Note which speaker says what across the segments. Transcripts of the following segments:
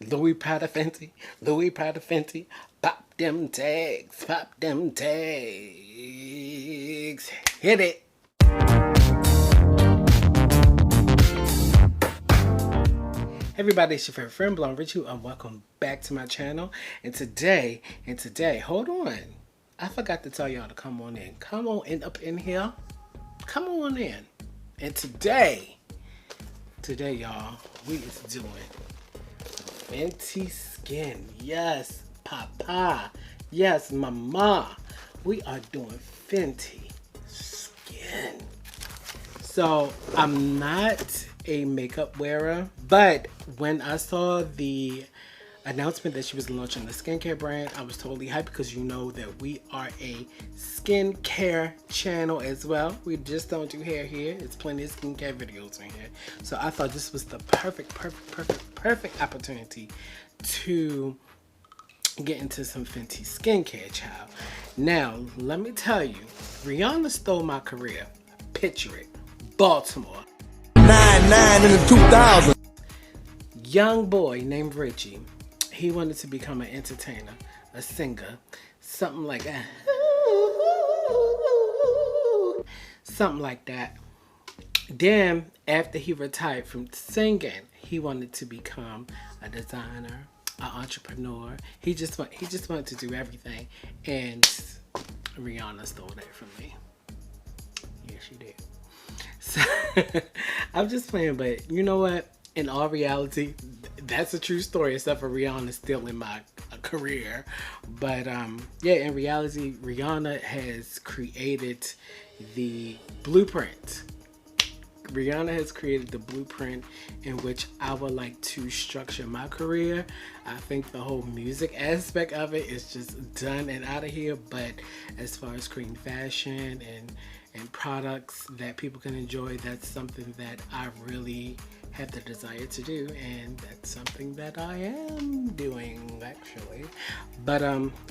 Speaker 1: Louis Prada Fenty, Louis Prada Fenty. Pop them tags, pop them tags. Hit it. Hey everybody, it's your favorite friend, Blonde Richie, and welcome back to my channel. And today, hold on. I forgot to tell y'all to come on in. Come on in up in here. Come on in. And today, y'all, we is doing Fenty Skin. Yes, Papa. Yes, Mama. We are doing Fenty Skin. So I'm not a makeup wearer, but when I saw the announcement that she was launching the skincare brand, I was totally hyped because you know that we are a skincare channel as well. We just don't do hair here. It's plenty of skincare videos in here. So I thought this was the perfect opportunity to get into some Fenty skincare, child. Now, let me tell you, Rihanna stole my career. Picture it. Baltimore.
Speaker 2: 9 in the 2000s.
Speaker 1: Young boy named Richie. He wanted to become an entertainer, a singer, something like that. Something like that. Then, after he retired from singing, he wanted to become a designer, an entrepreneur. He just wanted to do everything, and Rihanna stole that from me. Yeah, she did. So, I'm just playing, but you know what? In all reality, that's a true story, except for Rihanna stealing my career. But yeah, in reality, Rihanna has created the blueprint. Rihanna has created the blueprint in which I would like to structure my career. I think the whole music aspect of it is just done and out of here. But as far as creating fashion and products that people can enjoy, that's something that I really have the desire to do, and that's something that I am doing actually. But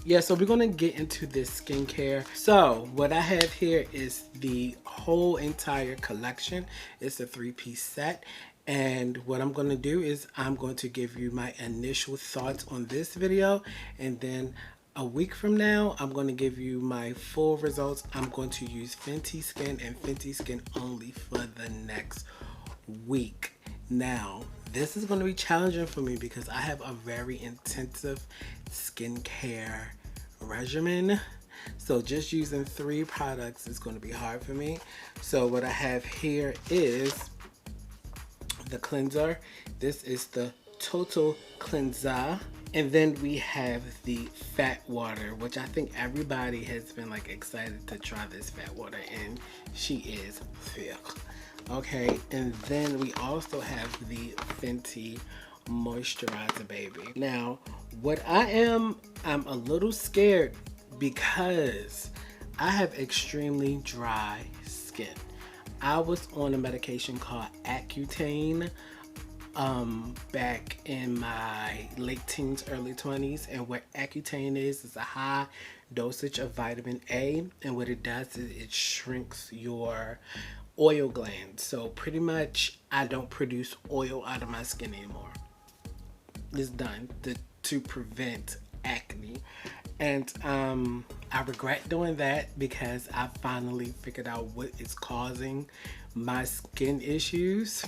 Speaker 1: yeah, so we're gonna get into this skincare. So what I have here is the whole entire collection. It's a 3-piece set, and what I'm going to do is I'm going to give you my initial thoughts on this video, and then a week from now I'm going to give you my full results. I'm going to use Fenty Skin and Fenty Skin only for the next week. Now, this is going to be challenging for me because I have a very intensive skincare regimen. So just using 3 products is going to be hard for me. So what I have here is the cleanser. This is the Total Cleanser. And then we have the fat water, which I think everybody has been like excited to try this fat water, and she is thick. Okay, and then we also have the Fenty moisturizer, baby. Now, what I'm a little scared because I have extremely dry skin. I was on a medication called Accutane back in my late teens, early 20s, and what Accutane is a high dosage of vitamin A, and what it does is it shrinks your oil glands. So pretty much I don't produce oil out of my skin anymore. It's done to prevent acne. And I regret doing that because I finally figured out what is causing my skin issues.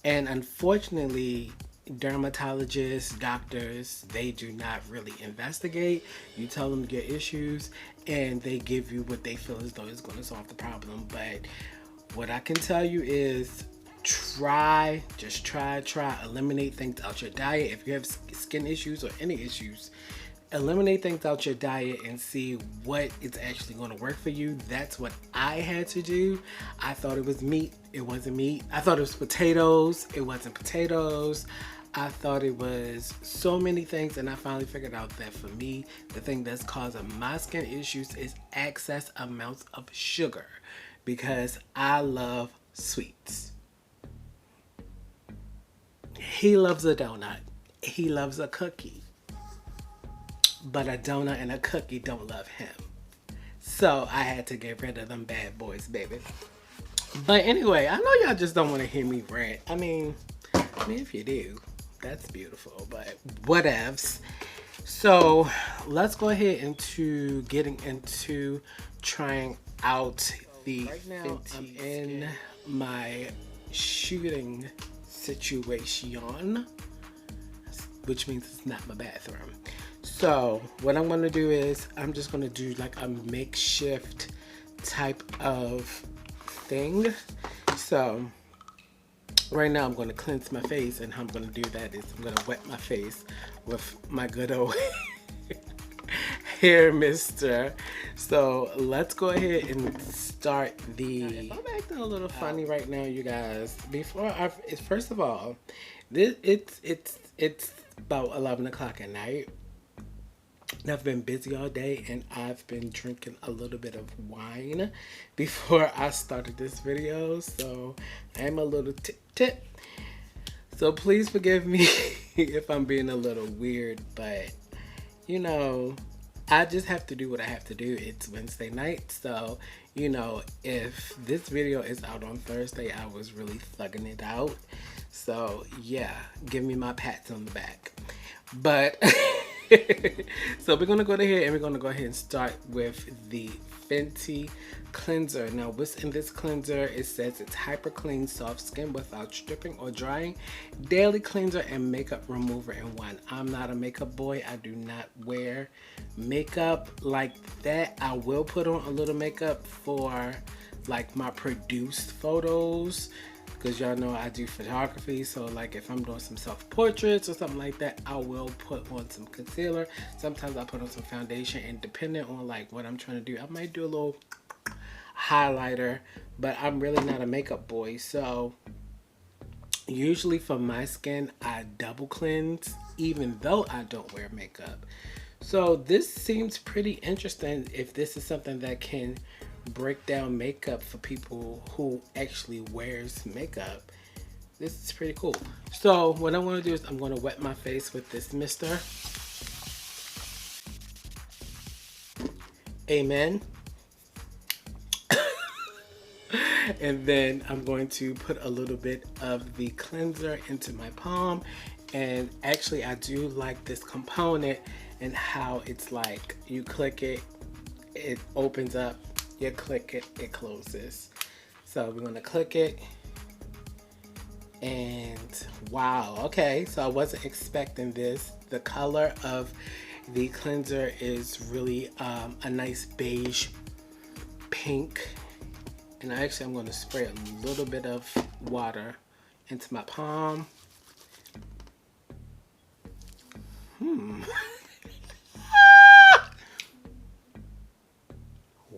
Speaker 1: And unfortunately, dermatologists, doctors, they do not really investigate. You tell them your issues and they give you what they feel as though is going to solve the problem. But what I can tell you is just try, eliminate things out your diet. If you have skin issues or any issues, eliminate things out your diet and see what is actually going to work for you. That's what I had to do. I thought it was meat. It wasn't meat. I thought it was potatoes. It wasn't potatoes. I thought it was so many things, and I finally figured out that for me, the thing that's causing my skin issues is excess amounts of sugar, because I love sweets. He loves a donut. He loves a cookie. But a donut and a cookie don't love him. So I had to get rid of them bad boys, baby. But anyway, I know y'all just don't want to hear me rant. I mean, if you do, that's beautiful, but whatevs. So let's go ahead into getting into trying out the right now Fenty. I'm in my shooting situation, which means it's not my bathroom. So what I'm going to do is I'm just going to do like a makeshift type of thing. So right now I'm going to cleanse my face, and how I'm going to do that is I'm going to wet my face with my good old hair mister. So let's go ahead and start the... I'm acting a little funny right now, you guys. First of all, it's about 11 o'clock at night. I've been busy all day, and I've been drinking a little bit of wine before I started this video, so I'm a little tip. So please forgive me if I'm being a little weird, but you know, I just have to do what I have to do. It's Wednesday night, so you know, if this video is out on Thursday, I was really thugging it out. So yeah, give me my pats on the back. But so we're gonna go ahead and we're gonna go ahead and start with the Fenty cleanser. Now what's in this cleanser? It says it's hyper clean soft skin without stripping or drying, daily cleanser and makeup remover in one. I'm not a makeup boy. I do not wear makeup like that. I will put on a little makeup for like my produced photos, because y'all know I do photography. So like if I'm doing some self-portraits or something like that, I will put on some concealer. Sometimes I put on some foundation, and depending on like what I'm trying to do, I might do a little highlighter, but I'm really not a makeup boy. So usually for my skin, I double cleanse even though I don't wear makeup. So this seems pretty interesting if this is something that can break down makeup for people who actually wears makeup. This is pretty cool. So what I want to do is I'm going to wet my face with this mister. Amen. And then I'm going to put a little bit of the cleanser into my palm. And actually I do like this component and how it's like you click it, it opens up. You click it, it closes. So we're gonna click it, and wow, okay, so I wasn't expecting this. The color of the cleanser is really a nice beige pink, and I'm gonna spray a little bit of water into my palm.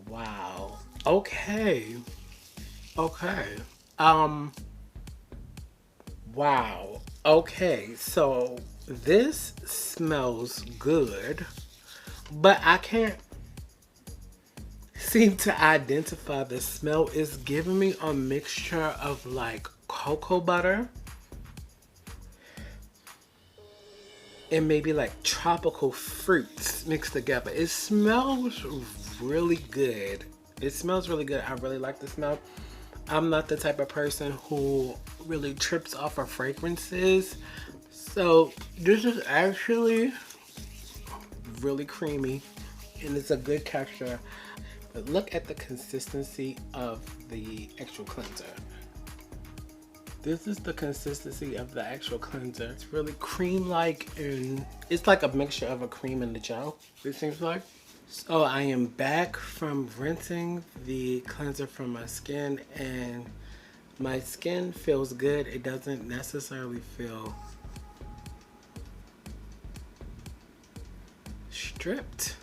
Speaker 1: Wow. Okay. Wow. Okay. So this smells good, but I can't seem to identify the smell. It's giving me a mixture of like cocoa butter and maybe like tropical fruits mixed together. It smells really good. It smells really good. I really like the smell. I'm not the type of person who really trips off of fragrances. So this is actually really creamy and it's a good texture. But look at the consistency of the actual cleanser. This is the consistency of the actual cleanser. It's really cream-like, and it's like a mixture of a cream and the gel, it seems like. So I am back from rinsing the cleanser from my skin, and my skin feels good. It doesn't necessarily feel stripped.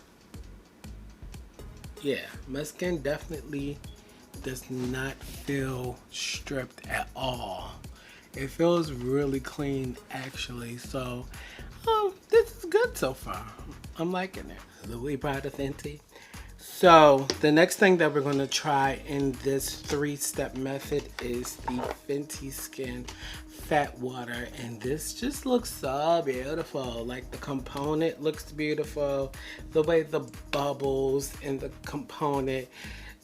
Speaker 1: Yeah, my skin definitely does not feel stripped at all. It feels really clean actually. So this is good so far. I'm liking it. Louis Prada Fenty. So the next thing that we're going to try in this 3-step method is the Fenty Skin Fat Water, and this just looks so beautiful. Like the component looks beautiful, the way the bubbles in the component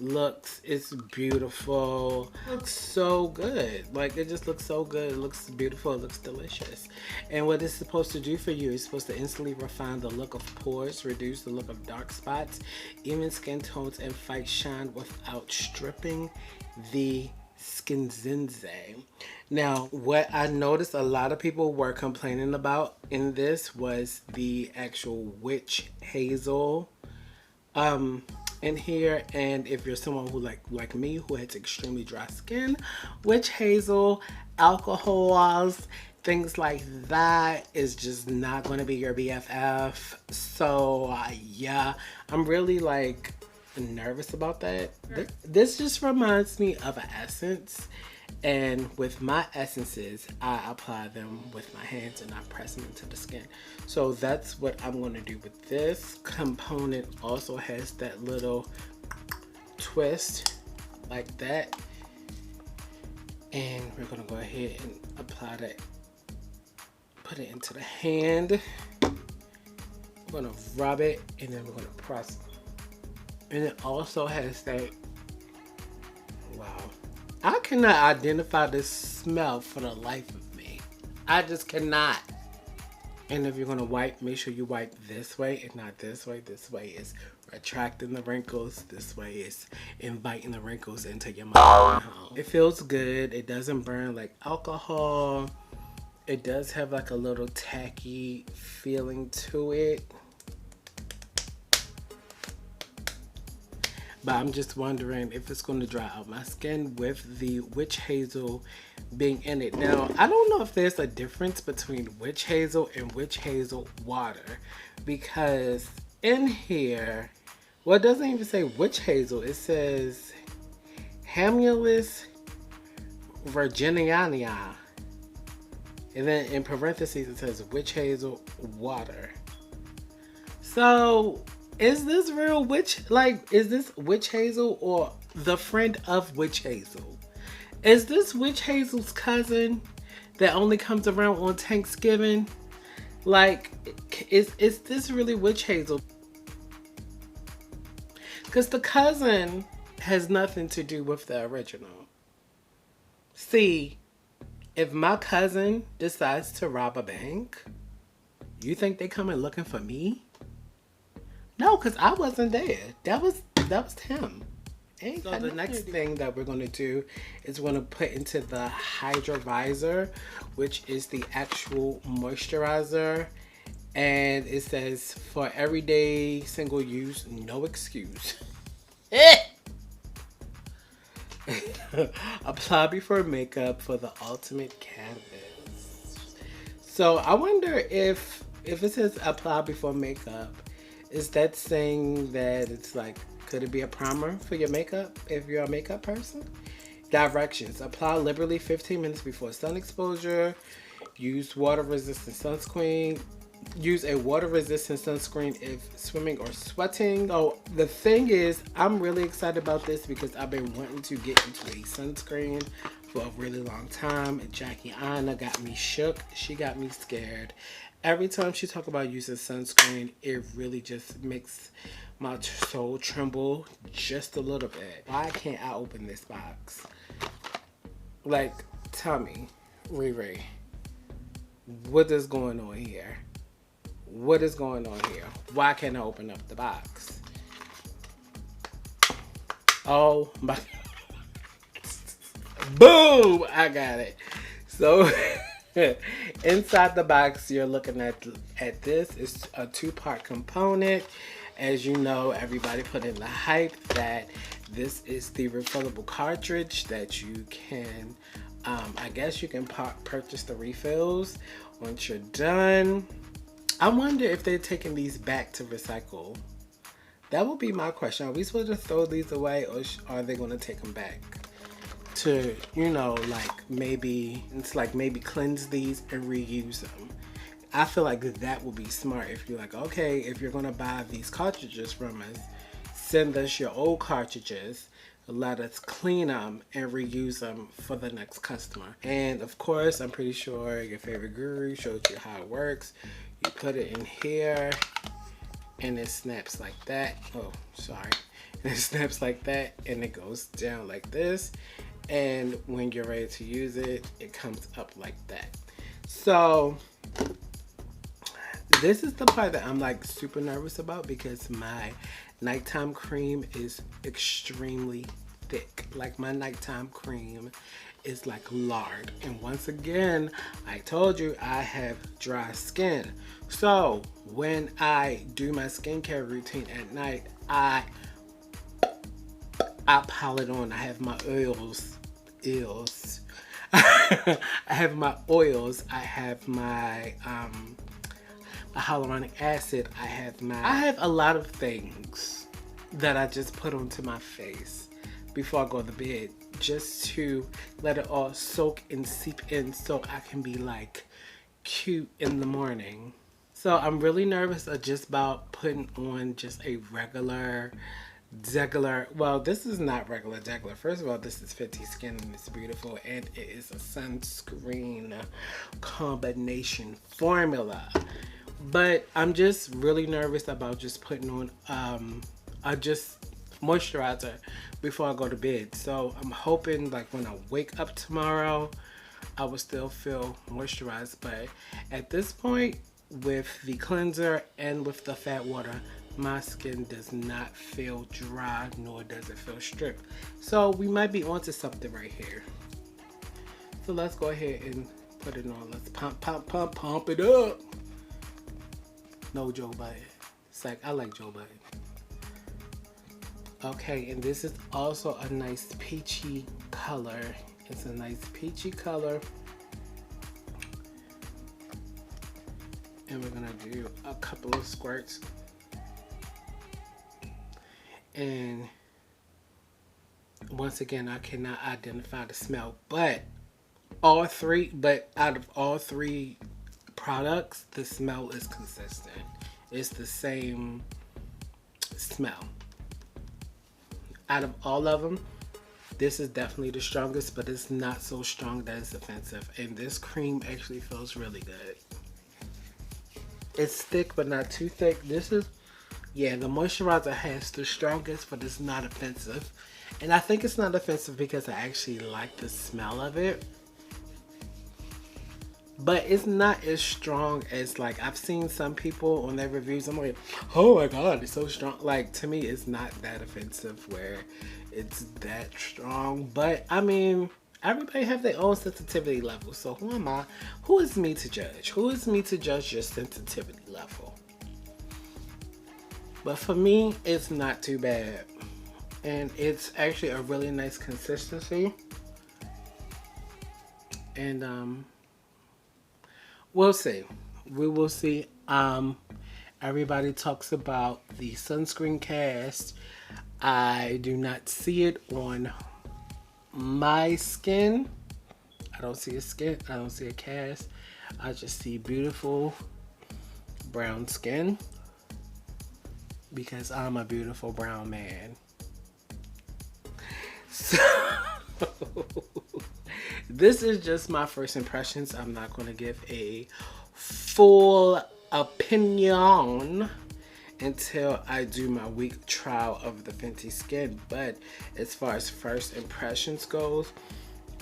Speaker 1: looks, it's beautiful, looks so good. Like, it just looks so good. It looks beautiful, it looks delicious. And what it's supposed to do for you is supposed to instantly refine the look of pores, reduce the look of dark spots, even skin tones, and fight shine without stripping the skin zinze. Now, what I noticed a lot of people were complaining about in this was the actual witch hazel in here. And if you're someone who like me, who has extremely dry skin, witch hazel, alcohols, things like that is just not going to be your BFF. So yeah, I'm really like nervous about that. This just reminds me of an essence, and with my essences I apply them with my hands and I press them into the skin. So that's what I'm going to do with this component. Also has that little twist like that, and we're going to go ahead and apply that, put it into the hand. We're going to rub it and then we're going to press it. And it also has that, wow, I cannot identify this smell for the life of me. I just cannot. And if you're gonna wipe, make sure you wipe this way and not this way. This way is retracting the wrinkles. This way is inviting the wrinkles into your mouth. It feels good. It doesn't burn like alcohol. It does have like a little tacky feeling to it. But I'm just wondering if it's going to dry out my skin with the witch hazel being in it. Now, I don't know if there's a difference between witch hazel and witch hazel water, because in here, well, it doesn't even say witch hazel. It says Hamulus virginiana. And then in parentheses, it says witch hazel water. So, is this real witch? Like, is this witch hazel or the friend of witch hazel? Is this witch hazel's cousin that only comes around on Thanksgiving? Like, is this really witch hazel? Because the cousin has nothing to do with the original. See, if my cousin decides to rob a bank, you think they coming looking for me? No, because I wasn't there. That was him. So the next thing that we're going to do is we're going to put into the Hydrovisor, which is the actual moisturizer. And it says, for everyday single use, no excuse. Apply before makeup for the ultimate canvas. So I wonder if it says apply before makeup, is that saying that it's like, could it be a primer for your makeup if you're a makeup person? Directions: apply liberally 15 minutes before sun exposure. Use water-resistant sunscreen. Use a water-resistant sunscreen if swimming or sweating. So the thing is, I'm really excited about this because I've been wanting to get into a sunscreen for a really long time. Jackie Anna got me shook. She got me scared. Every time she talks about using sunscreen, it really just makes my soul tremble just a little bit. Why can't I open this box? Like, tell me, Riri, what is going on here? What is going on here? Why can't I open up the box? Oh my. Boom! I got it. So inside the box, you're looking at this. It's a two-part component. As you know, everybody put in the hype that this is the refillable cartridge that you can, I guess you can purchase the refills once you're done. I wonder if they're taking these back to recycle. That would be my question. Are we supposed to throw these away, or are they going to take them back to, you know, like maybe cleanse these and reuse them? I feel like that would be smart if you're like, okay, if you're going to buy these cartridges from us, send us your old cartridges, let us clean them and reuse them for the next customer. And of course, I'm pretty sure your favorite guru showed you how it works. You put it in here and it snaps like that. Oh, sorry. It snaps like that and it goes down like this. And when you're ready to use it, it comes up like that. So this is the part that I'm like super nervous about because my nighttime cream is extremely thick. Like my nighttime cream is like lard. And once again, I told you I have dry skin. So when I do my skincare routine at night, I pile it on. I have my oils. I have my oils. I have my hyaluronic acid. I have a lot of things that I just put onto my face before I go to bed, just to let it all soak and seep in so I can be like cute in the morning. So I'm really nervous of just about putting on just a regular, well, this is not regular. First of all, this is Fenty Skin and it's beautiful, and it is a sunscreen combination formula. But I'm just really nervous about just putting on just moisturizer before I go to bed. So I'm hoping like when I wake up tomorrow, I will still feel moisturized. But at this point, with the cleanser and with the fat water, my skin does not feel dry, nor does it feel stripped. So we might be onto something right here. So let's go ahead and put it on. Let's pump it up. No Joe Biden. It's like, I like Joe Biden. Okay, and this is also a nice peachy color. It's a nice peachy color. And we're gonna do a couple of squirts. And once again, I cannot identify the smell, but out of all three products, the smell is consistent. It's the same smell. Out of all of them, this is definitely the strongest, but it's not so strong that it's offensive. And this cream actually feels really good. It's thick, but not too thick. Yeah, the moisturizer has the strongest, but it's not offensive. And I think it's not offensive because I actually like the smell of it. But it's not as strong as, like, I've seen some people on their reviews. I'm like, oh my God, it's so strong. Like, to me, it's not that offensive where it's that strong. But, I mean, everybody have their own sensitivity level. So who am I? Who is me to judge? Who is me to judge your sensitivity level? But for me, it's not too bad. And it's actually a really nice consistency. And, we'll see. We will see. Everybody talks about the sunscreen cast. I do not see it on my skin. I don't see a skin. I don't see a cast. I just see beautiful brown skin because I'm a beautiful brown man. So this is just my first impressions. I'm not going to give a full opinion until I do my week trial of the Fenty Skin. But as far as first impressions goes,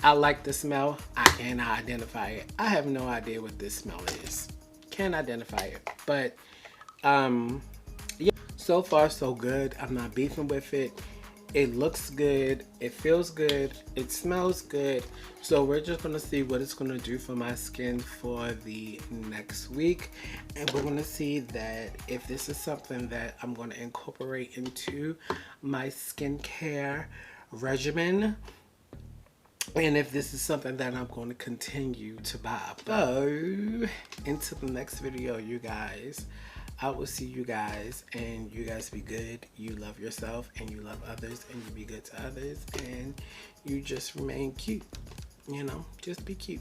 Speaker 1: I like the smell. I cannot identify it. I have no idea what this smell is. Can't identify it. But yeah, so far so good. I'm not beefing with it. It looks good, it feels good, it smells good. So we're just gonna see what it's gonna do for my skin for the next week. And we're gonna see that if this is something that I'm gonna incorporate into my skincare regimen. And if this is something that I'm going to continue to buy. So, into the next video, you guys. I will see you guys, and you guys be good. You love yourself, and you love others, and you be good to others, and you just remain cute. You know, just be cute.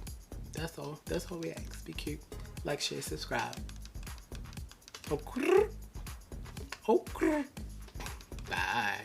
Speaker 1: That's all. That's all we ask. Be cute. Like, share, subscribe. Okay. Bye.